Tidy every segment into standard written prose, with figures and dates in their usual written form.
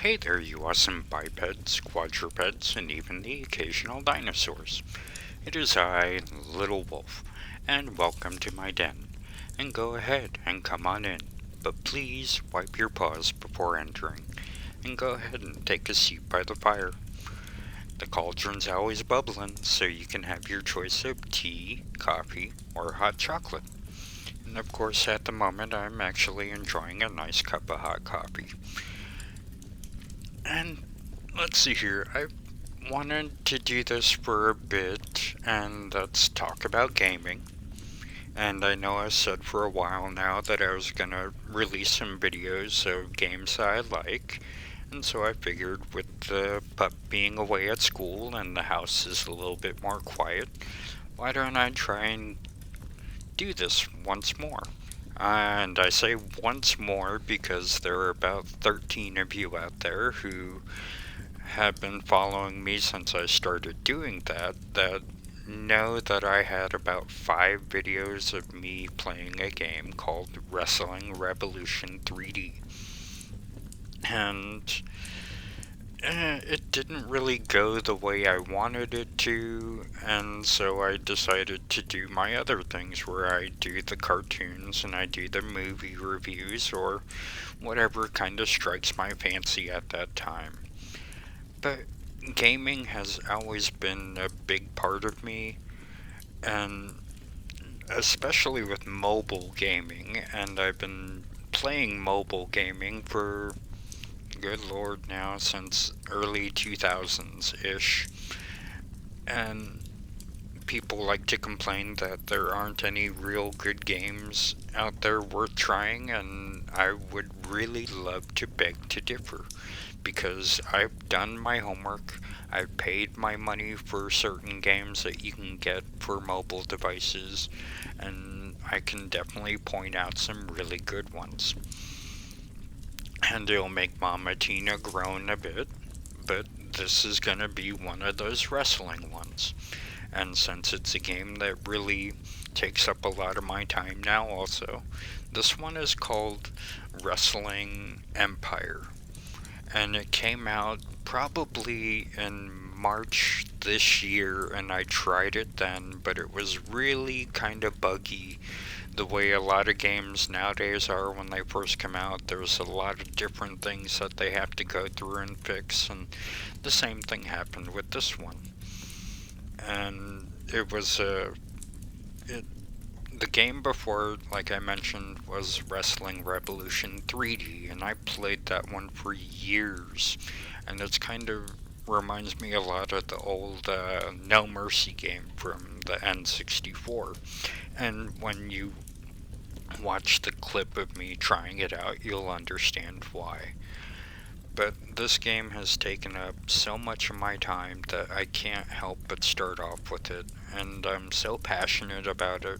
Hey there, you awesome bipeds, quadrupeds, and even the occasional dinosaurs. It is I, Little Wolf, and welcome to my den. And go ahead and come on in, but please wipe your paws before entering, and go ahead and take a seat by the fire. The cauldron's always bubbling, so you can have your choice of tea, coffee, or hot chocolate. And of course, at the moment, I'm actually enjoying a nice cup of hot coffee. And let's see here, I wanted to do this for a bit, and let's talk about gaming. And I know I said for a while now that I was gonna release some videos of games that I like, and so I figured with the pup being away at school and the house is a little bit more quiet, why don't I try and do this once more? And I say once more because there are about 13 of you out there who have been following me since I started doing that know that I had about 5 videos of me playing a game called Wrestling Revolution 3D. And it didn't really go the way I wanted it to, and so I decided to do my other things where I do the cartoons and I do the movie reviews or whatever kind of strikes my fancy at that time. But gaming has always been a big part of me, and especially with mobile gaming, and I've been playing mobile gaming for, good lord, now since early 2000s-ish, and people like to complain that there aren't any real good games out there worth trying, and I would really love to beg to differ, because I've done my homework, I've paid my money for certain games that you can get for mobile devices, and I can definitely point out some really good ones. And it'll make Mama Tina groan a bit, but this is gonna be one of those wrestling ones. And since it's a game that really takes up a lot of my time now also, this one is called Wrestling Empire. And it came out probably in March this year, and I tried it then, but it was really kind of buggy the way a lot of games nowadays are when they first come out. There's a lot of different things that they have to go through and fix, and the same thing happened with this one. And it was the game before, like I mentioned, was Wrestling Revolution 3D, and I played that one for years, and it's kind of reminds me a lot of the old No Mercy game from the N64. And when you watch the clip of me trying it out, you'll understand why. But this game has taken up so much of my time that I can't help but start off with it, and I'm so passionate about it.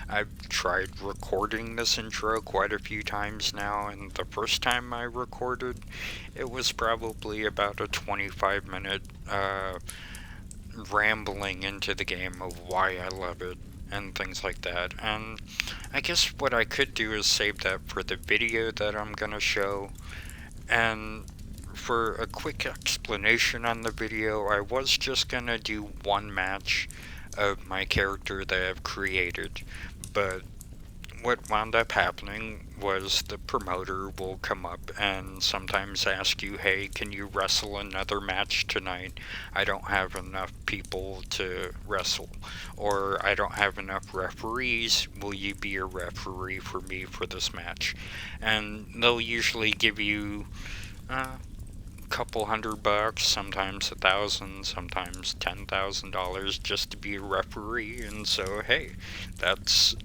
I've tried recording this intro quite a few times now, and the first time I recorded, it was probably about a 25-minute rambling into the game of why I love it and things like that. And I guess what I could do is save that for the video that I'm gonna show. And for a quick explanation on the video, I was just gonna do one match of my character that I've created, but what wound up happening was the promoter will come up and sometimes ask you, hey, can you wrestle another match tonight? I don't have enough people to wrestle, or I don't have enough referees, will you be a referee for me for this match? And they'll usually give you couple $100, sometimes $1,000, sometimes $10,000 just to be a referee, and so hey, that's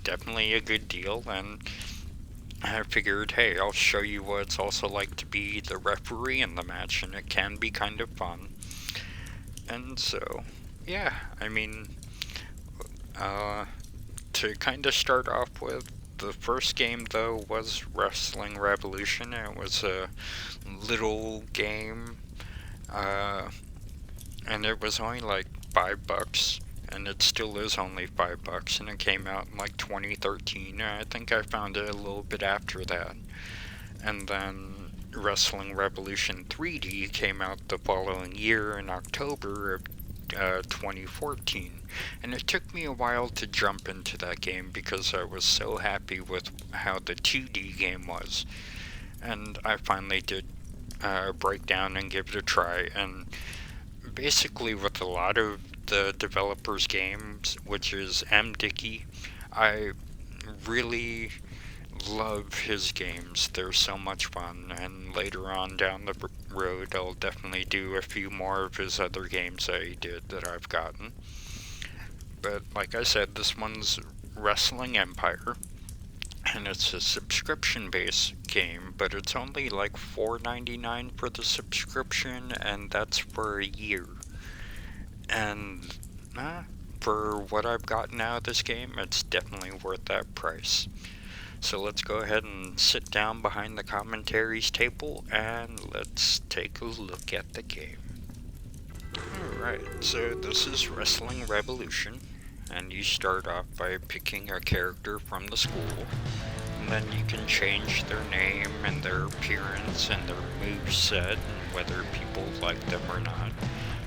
definitely a good deal. And I figured, hey, I'll show you what it's also like to be the referee in the match, and it can be kind of fun. And so, yeah, I mean, to kind of start off with, the first game, though, was Wrestling Revolution. It was a little game, and it was only like $5, and it still is only $5, and it came out in like 2013. I think I found it a little bit after that. And then Wrestling Revolution 3D came out the following year in October of 2014, and it took me a while to jump into that game because I was so happy with how the 2D game was, and I finally did break down and give it a try. And basically, with a lot of the developers' games, which is MDickie, I really love his games. They're so much fun, and later on down the road, I'll definitely do a few more of his other games that he did that I've gotten. But like I said, this one's Wrestling Empire, and it's a subscription-based game, but it's only like $4.99 for the subscription, and that's for a year. And for what I've gotten out of this game, it's definitely worth that price. So let's go ahead and sit down behind the commentaries table and let's take a look at the game. Alright, so this is Wrestling Revolution, and you start off by picking a character from the school, and then you can change their name and their appearance and their moveset and whether people like them or not.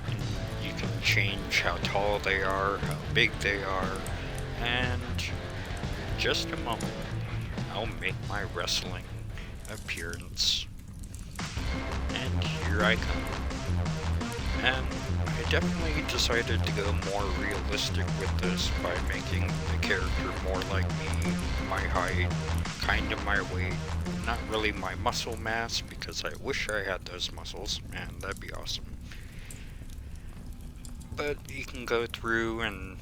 And you can change how tall they are, how big they are, and just a moment. I'll make my wrestling appearance. And here I come. And I definitely decided to go more realistic with this by making the character more like me, my height, kind of my weight, not really my muscle mass because I wish I had those muscles, man, that'd be awesome. But you can go through and,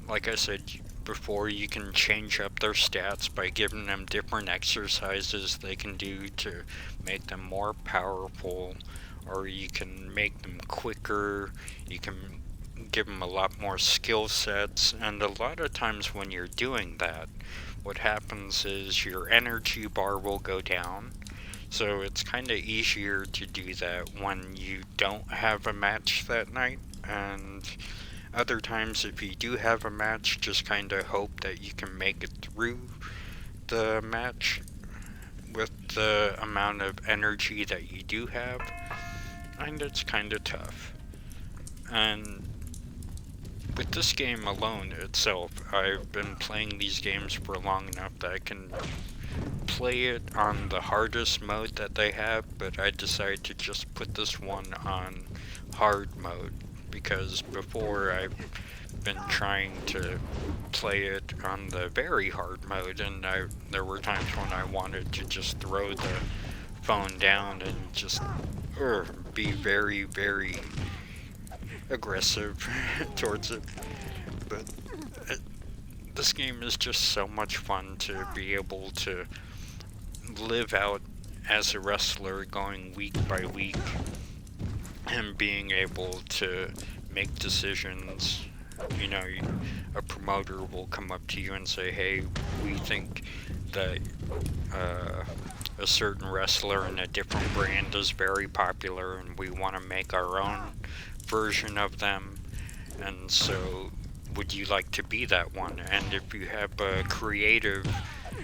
like I said before, you can change up their stats by giving them different exercises they can do to make them more powerful, or you can make them quicker, you can give them a lot more skill sets, and a lot of times when you're doing that, what happens is your energy bar will go down, so it's kind of easier to do that when you don't have a match that night, and other times, if you do have a match, just kind of hope that you can make it through the match with the amount of energy that you do have, and it's kind of tough. And with this game alone itself, I've been playing these games for long enough that I can play it on the hardest mode that they have, but I decided to just put this one on hard mode, because before I've been trying to play it on the very hard mode, and there were times when I wanted to just throw the phone down and just be very, very aggressive towards it. But this game is just so much fun to be able to live out as a wrestler, going week by week, and being able to make decisions. You know, a promoter will come up to you and say, hey, we think that a certain wrestler in a different brand is very popular and we want to make our own version of them, and so would you like to be that one? And if you have a creative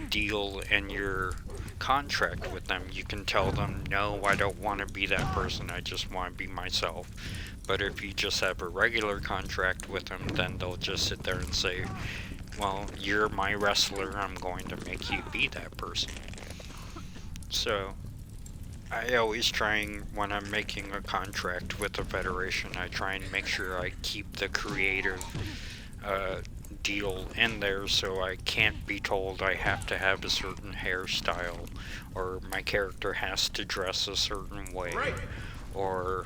deal in your contract with them, you can tell them, no, I don't want to be that person, I just want to be myself. But if you just have a regular contract with them, then they'll just sit there and say, well, you're my wrestler, I'm going to make you be that person. So I always when I'm making a contract with a federation, I try and make sure I keep the creative deal in there, so I can't be told I have to have a certain hairstyle, or my character has to dress a certain way, or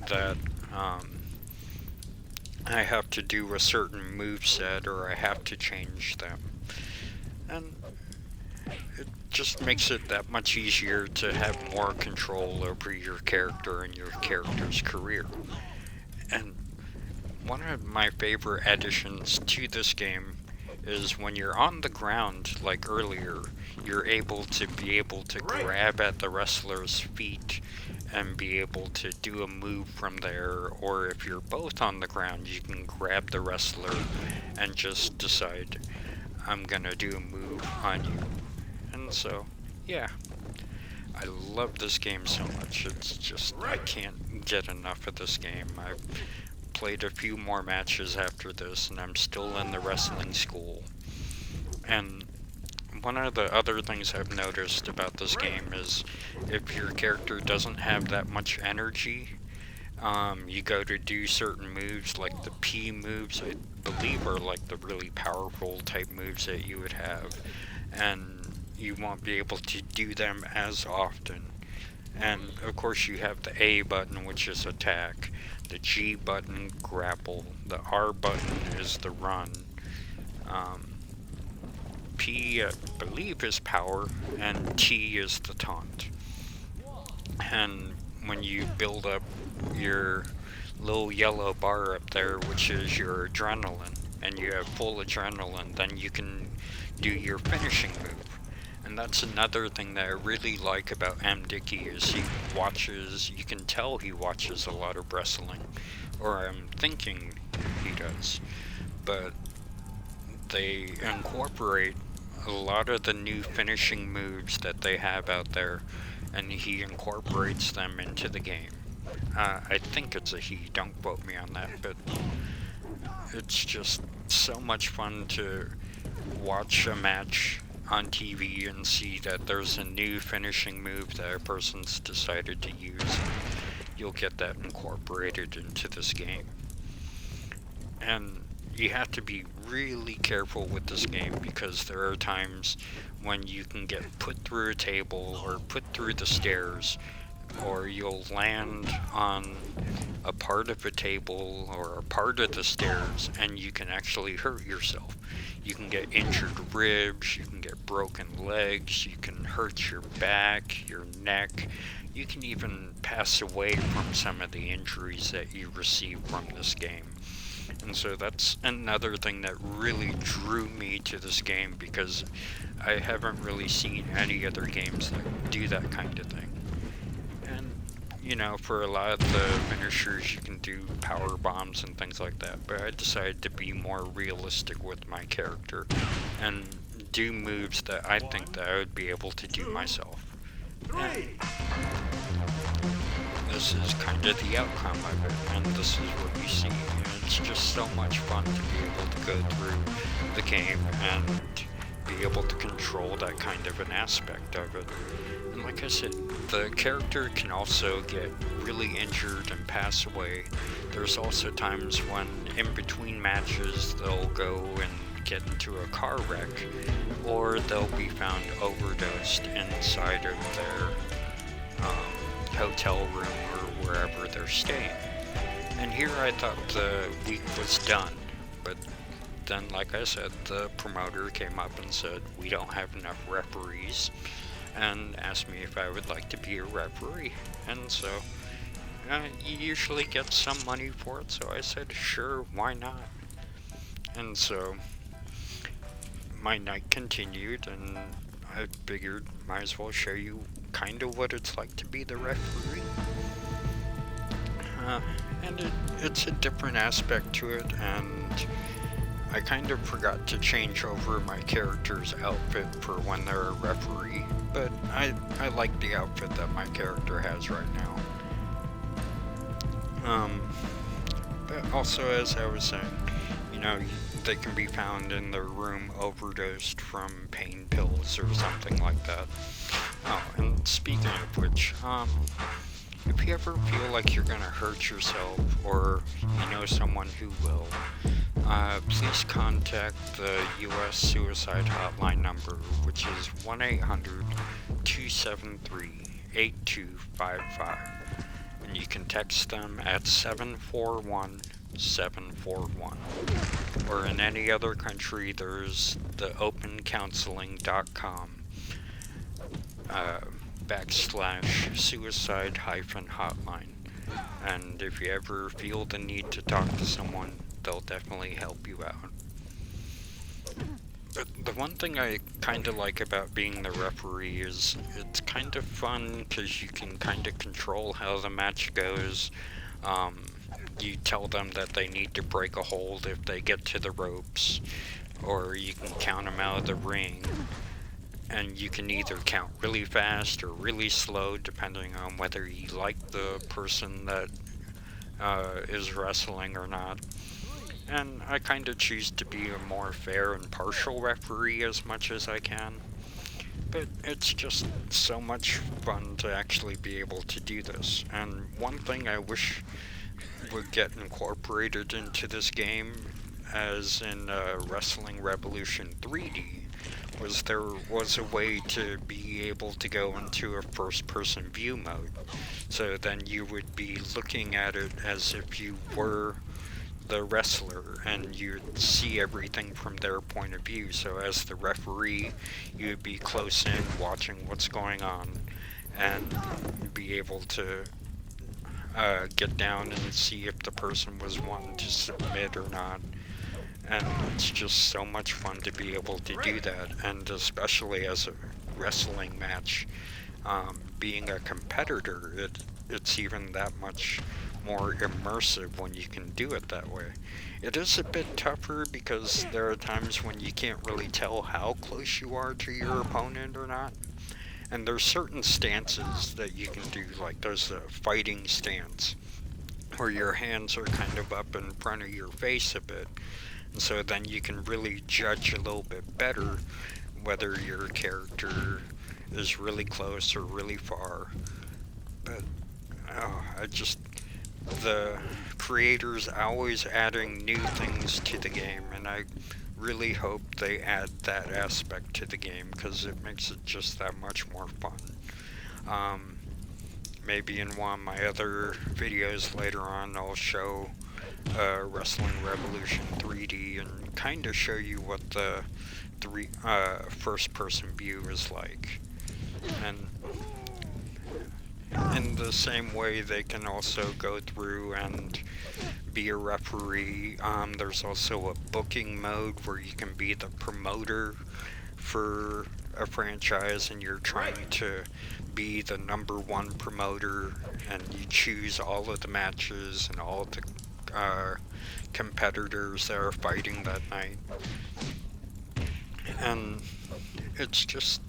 that I have to do a certain moveset, or I have to change them. And it just makes it that much easier to have more control over your character and your character's career. And one of my favorite additions to this game is when you're on the ground, like earlier, you're able to grab at the wrestler's feet and be able to do a move from there, or if you're both on the ground, you can grab the wrestler and just decide, I'm gonna do a move on you. And so, yeah, I love this game so much. It's just, I can't get enough of this game. I've played a few more matches after this, and I'm still in the wrestling school. And one of the other things I've noticed about this game is if your character doesn't have that much energy, you go to do certain moves, like the P moves, I believe are like the really powerful type moves that you would have, and you won't be able to do them as often. And of course you have the A button, which is attack, the G button, grapple, the R button is the run, P, I believe, is power, and T is the taunt. And when you build up your little yellow bar up there, which is your adrenaline, and you have full adrenaline, then you can do your finishing move. And that's another thing that I really like about MDickie is he watches, you can tell he watches a lot of wrestling, or I'm thinking he does, but they incorporate a lot of the new finishing moves that they have out there, and he incorporates them into the game. I think it's a he, don't quote me on that, but it's just so much fun to watch a match on TV and see that there's a new finishing move that a person's decided to use, and you'll get that incorporated into this game. And you have to be really careful with this game because there are times when you can get put through a table or put through the stairs, or you'll land on a part of a table or a part of the stairs and you can actually hurt yourself. You can get injured ribs, you can get broken legs, you can hurt your back, your neck. You can even pass away from some of the injuries that you receive from this game. And so that's another thing that really drew me to this game, because I haven't really seen any other games that do that kind of thing. And, you know, for a lot of the finishers you can do power bombs and things like that, but I decided to be more realistic with my character and do moves that I think that I would be able to do myself. And this is kind of the outcome of it, and this is what you see. And it's just so much fun to be able to go through the game and be able to control that kind of an aspect of it. And like I said, the character can also get really injured and pass away. There's also times when in between matches they'll go and get into a car wreck, or they'll be found overdosed inside of their hotel room or wherever they're staying. And here I thought the week was done, but then, like I said, the promoter came up and said, we don't have enough referees, and asked me if I would like to be a referee. And so, you usually get some money for it, so I said, sure, why not? And so, my night continued, and I figured might as well show you kind of what it's like to be the referee. And it's a different aspect to it, and I kind of forgot to change over my character's outfit for when they're a referee, but I like the outfit that my character has right now. But also, as I was saying, you know, they can be found in their room overdosed from pain pills or something like that. Oh, and speaking of which, if you ever feel like you're gonna hurt yourself, or you know someone who will, please contact the U.S. Suicide Hotline number, which is 1-800-273-8255. And you can text them at 741-741. Or in any other country, there's the opencounseling.com /suicide-hotline. And if you ever feel the need to talk to someone, they'll definitely help you out. But the one thing I kind of like about being the referee is it's kind of fun because you can kind of control how the match goes. You tell them that they need to break a hold if they get to the ropes, or you can count them out of the ring. and you can either count really fast or really slow depending on whether you like the person that is wrestling or not. And I kind of choose to be a more fair and partial referee as much as I can. But it's just so much fun to actually be able to do this. And one thing I wish would get incorporated into this game, as in Wrestling Revolution 3D, was there was a way to be able to go into a first-person view mode. So then you would be looking at it as if you were the wrestler, and you'd see everything from their point of view. So as the referee, you'd be close in watching what's going on, and be able to get down and see if the person was wanting to submit or not. And it's just so much fun to be able to do that, and especially as a wrestling match, being a competitor, it's even that much more immersive when you can do it that way. It is a bit tougher because there are times when you can't really tell how close you are to your opponent or not. And there's certain stances that you can do, like there's a fighting stance where your hands are kind of up in front of your face a bit. And so then you can really judge a little bit better whether your character is really close or really far. But the creators always adding new things to the game, and I really hope they add that aspect to the game because it makes it just that much more fun. Maybe in one of my other videos later on I'll show Wrestling Revolution 3D and kind of show you what the first person view is like. And in the same way, they can also go through and be a referee. There's also a booking mode where you can be the promoter for a franchise, and you're trying to be the #1 promoter, and you choose all of the matches and all of the competitors that are fighting that night. And it's just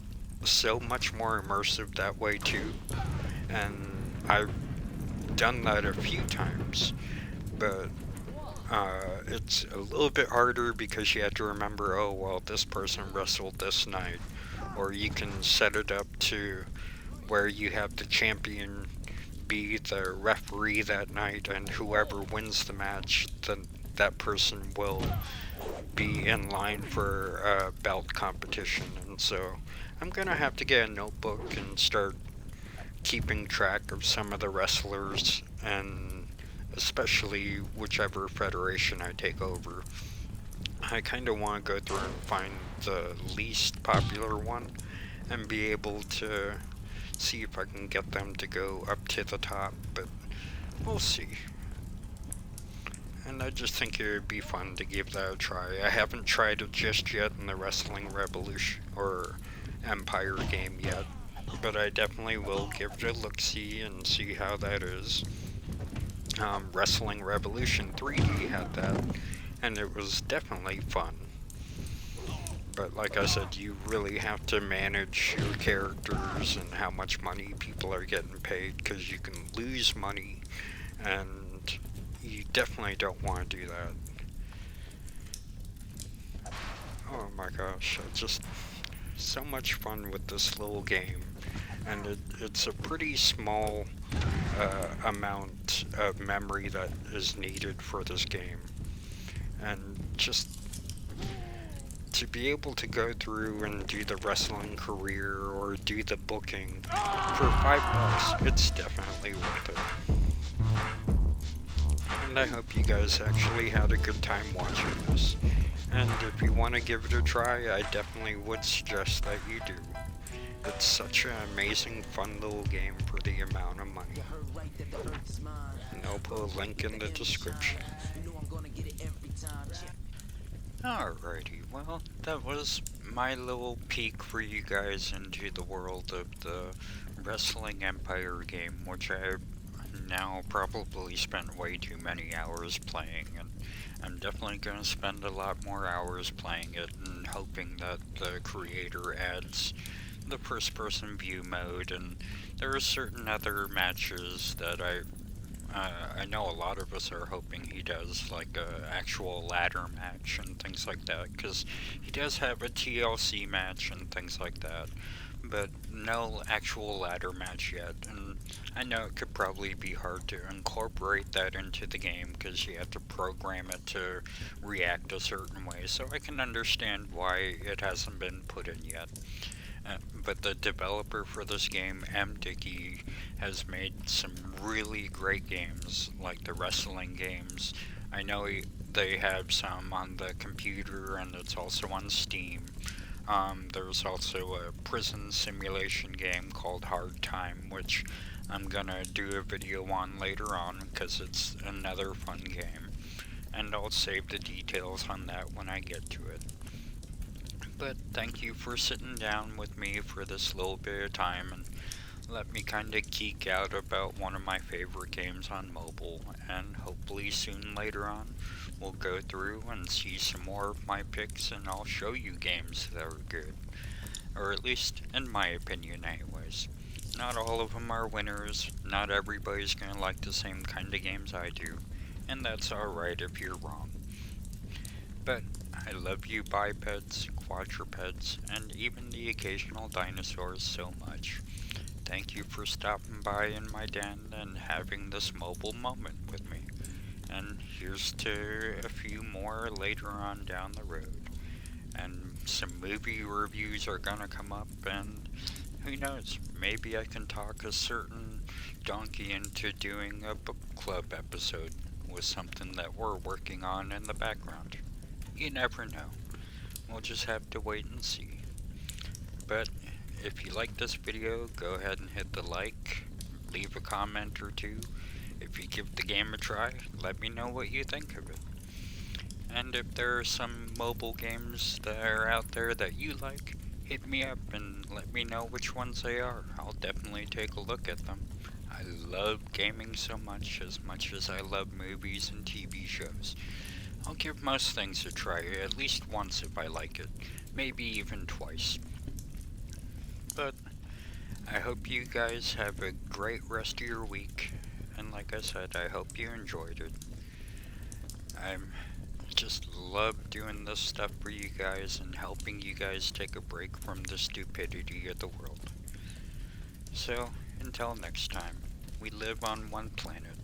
so much more immersive that way too. And I've done that a few times, but it's a little bit harder because you have to remember, oh well, this person wrestled this night, or you can set it up to where you have the champion be the referee that night, and whoever wins the match, then that person will be in line for a belt competition. And so I'm gonna have to get a notebook and start keeping track of some of the wrestlers, and especially whichever federation I take over. I kind of want to go through and find the least popular one and be able to see if I can get them to go up to the top, but we'll see. And I just think it would be fun to give that a try. I haven't tried it just yet in the Wrestling Revolution or Empire game yet, but I definitely will give it a look-see and see how that is. Wrestling Revolution 3D had that, and it was definitely fun. But like I said, you really have to manage your characters and how much money people are getting paid, because you can lose money, and you definitely don't want to do that. Oh my gosh, just so much fun with this little game. And it's a pretty small amount of memory that is needed for this game. And just to be able to go through and do the wrestling career or do the booking for $5, it's definitely worth it. And I hope you guys actually had a good time watching this. And if you want to give it a try, I definitely would suggest that you do. It's such an amazing, fun little game for the amount of money. And I'll put a link in the description. Alrighty, well, that was my little peek for you guys into the world of the Wrestling Empire game, which I've now probably spent way too many hours playing, and I'm definitely going to spend a lot more hours playing it and hoping that the creator adds the first person view mode, and there are certain other matches that I know a lot of us are hoping he does, like a actual ladder match and things like that, because he does have a TLC match and things like that, but no actual ladder match yet. And I know it could probably be hard to incorporate that into the game because you have to program it to react a certain way, so I can understand why it hasn't been put in yet. But the developer for this game, MDickie, has made some really great games, like the wrestling games. I know they have some on the computer, and it's also on Steam. There's also a prison simulation game called Hard Time, which I'm gonna do a video on later on because it's another fun game. And I'll save the details on that when I get to it. But thank you for sitting down with me for this little bit of time and let me kind of geek out about one of my favorite games on mobile. And hopefully soon later on, we'll go through and see some more of my picks, and I'll show you games that are good. Or at least, in my opinion anyways. Not all of them are winners, not everybody's gonna like the same kind of games I do, and that's alright if you're wrong. But I love you bipeds, quadrupeds, and even the occasional dinosaurs so much. Thank you for stopping by in my den and having this mobile moment with me. And here's to a few more later on down the road. And some movie reviews are gonna come up, and who knows, maybe I can talk a certain donkey into doing a book club episode with something that we're working on in the background. You never know. We'll just have to wait and see. But if you like this video, go ahead and hit the like, leave a comment or two. If you give the game a try, let me know what you think of it. And if there are some mobile games that are out there that you like, hit me up and let me know which ones they are. I'll definitely take a look at them. I love gaming so much as I love movies and TV shows. I'll give most things a try at least once if I like it, maybe even twice. But I hope you guys have a great rest of your week, and like I said, I hope you enjoyed it. I just love doing this stuff for you guys and helping you guys take a break from the stupidity of the world. So, until next time, we live on one planet,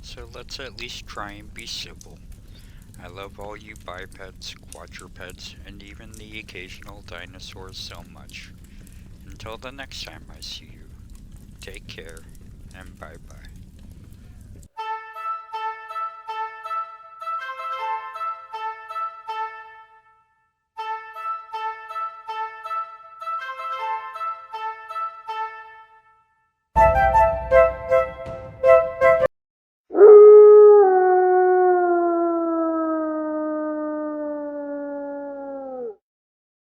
so let's at least try and be civil. I love all you bipeds, quadrupeds, and even the occasional dinosaurs so much. Until the next time I see you, take care.